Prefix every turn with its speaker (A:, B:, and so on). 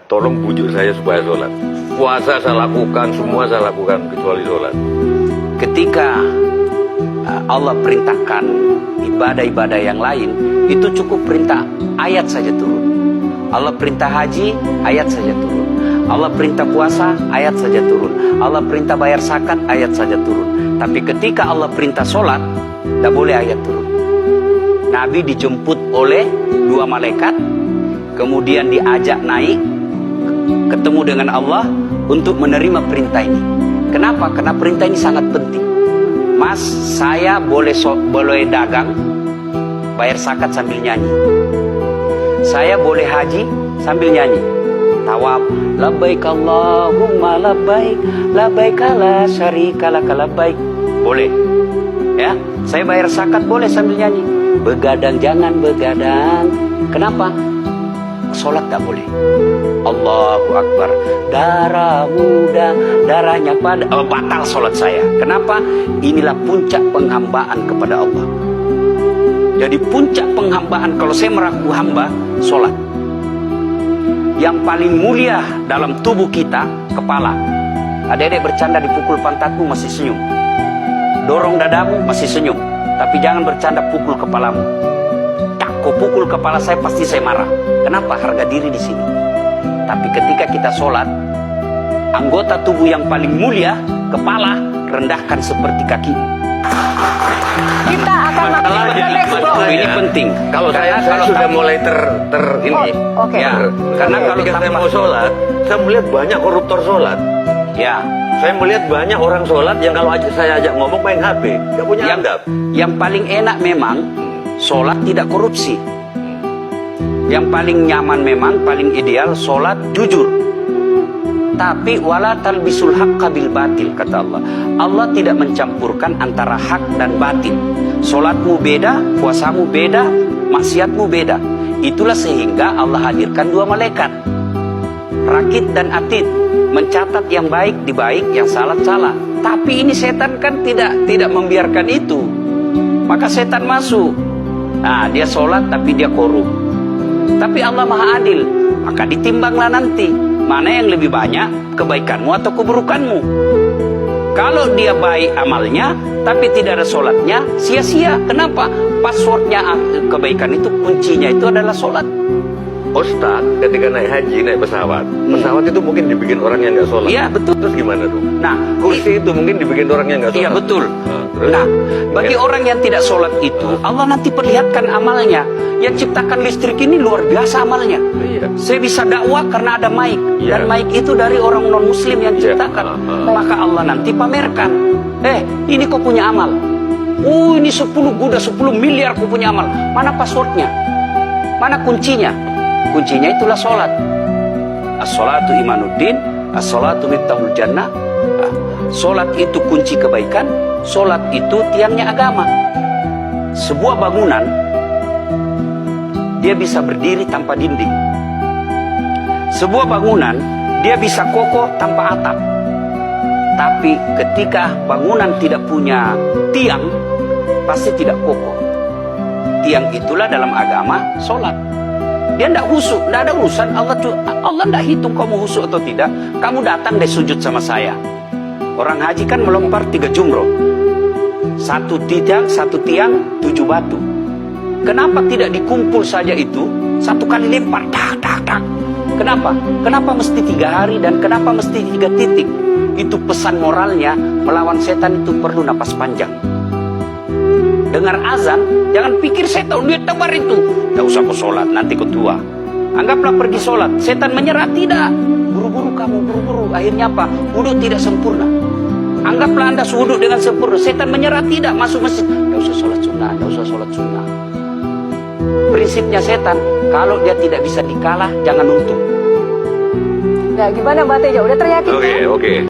A: tolong bujuk saya supaya sholat. Puasa saya lakukan, semua saya lakukan kecuali sholat.
B: Ketika Allah perintahkan ibadah-ibadah yang lain, itu cukup perintah ayat saja turun. Allah perintah haji, ayat saja turun. Allah perintah puasa, ayat saja turun. Allah perintah bayar zakat, ayat saja turun. Tapi ketika Allah perintah sholat, tidak boleh ayat turun. Nabi dijemput oleh 2 malaikat, kemudian diajak naik, ketemu dengan Allah untuk menerima perintah ini. Kenapa? Karena perintah ini sangat penting. Mas, saya boleh dagang, bayar zakat sambil nyanyi. Saya boleh haji sambil nyanyi. Tawaf, labbaik Allahumma labbaik, labbaik la syarika laka labbaik. Boleh. Ya, saya bayar zakat boleh sambil nyanyi. Begadang jangan begadang. Kenapa? Sholat tak boleh. Allahu Akbar. Darah muda, darahnya pada batal sholat saya. Kenapa? Inilah puncak penghambaan kepada Allah. Jadi puncak penghambaan kalau saya meraku hamba, sholat. Yang paling mulia dalam tubuh kita, kepala. Adik-adik bercanda dipukul pantatmu masih senyum. Dorong dadamu masih senyum. Tapi jangan bercanda pukul kepalamu. Tak, kau pukul kepala saya pasti saya marah. Kenapa? Harga diri di sini. Tapi ketika kita sholat, anggota tubuh yang paling mulia, kepala, rendahkan seperti kakimu.
C: Kita akan masuk ke next block.
B: Ini penting.
A: Kalau saya sudah mulai ini.
C: Oke.
B: Ya, karena kalau
A: ketika saya
B: tanpa
A: mau sholat, saya melihat banyak koruptor sholat.
B: ya,
A: Saya melihat banyak orang sholat yang kalau saya ajak ngomong main HP, nggak punya adab.
B: yang paling enak memang sholat tidak korupsi. Yang paling nyaman memang, paling ideal sholat jujur. Tapi wala talbisul haqqa bil batil, kata Allah. Allah tidak mencampurkan antara hak dan batil. Sholatmu beda, puasamu beda, maksiatmu beda. Itulah sehingga Allah hadirkan 2 malaikat, Rakit dan Atid, mencatat yang baik di baik, yang salah salah. Tapi ini setan kan tidak membiarkan itu. Maka setan masuk. Nah, dia sholat tapi dia korup. Tapi Allah Maha Adil, maka ditimbanglah nanti mana yang lebih banyak, kebaikanmu atau keburukanmu. Kalau dia baik amalnya tapi tidak ada sholatnya, sia-sia. Kenapa? Passwordnya kebaikan itu, kuncinya itu adalah sholat.
A: Ustaz, ketika naik haji, naik pesawat, pesawat itu mungkin dibikin orang yang nggak sholat.
B: Iya, betul.
A: Terus gimana tuh?
B: Nah,
A: Kursi itu mungkin dibikin orang yang nggak sholat.
B: iya betul.
A: Terus?
B: Nah, bagi orang yang tidak sholat itu, Allah nanti perlihatkan amalnya. Yang ciptakan listrik ini luar biasa amalnya.
A: Iya.
B: Saya bisa dakwah karena ada mic.
A: Iya.
B: Dan mic itu dari orang non-muslim yang
A: Iya.
B: ciptakan. Maka Allah nanti pamerkan. Ini kau punya amal. Ini 10 miliar kau punya amal. Mana passwordnya? Mana kuncinya? Kuncinya itulah sholat. As-sholatu imanuddin, as-sholatu miftahul jannah. Sholat itu kunci kebaikan. Sholat itu tiangnya agama. Sebuah bangunan, dia bisa berdiri tanpa dinding. Sebuah bangunan, dia bisa kokoh tanpa atap. Tapi ketika bangunan tidak punya tiang, pasti tidak kokoh. Tiang itulah dalam agama sholat. Dia tidak husuk, tidak ada urusan. Allah tidak hitung kamu husuk atau tidak. Kamu datang deh sujud sama saya. Orang haji kan melempar 3 jumroh. 1 tiang, 7 batu. Kenapa tidak dikumpul saja itu? 1 kali lempar, tak, tak, tak. Kenapa? Kenapa mesti 3 hari dan kenapa mesti 3 titik? Itu pesan moralnya, melawan setan itu perlu napas panjang. Dengar azan, jangan pikir saya tahu duit tebar itu. Tidak usah kau sholat, nanti kau tua. Anggaplah pergi sholat, setan menyerah, tidak. Buru-buru kamu, buru-buru. Akhirnya apa? Wudhu tidak sempurna. Anggaplah anda wudhu dengan sempurna, setan menyerah, tidak. Masuk masjid, tidak usah sholat sunnah, tidak usah sholat sunnah. Prinsipnya setan, kalau dia tidak bisa dikalah, jangan untung.
C: Ya, gimana Mbak Teja? Udah teryakin?
A: Oke.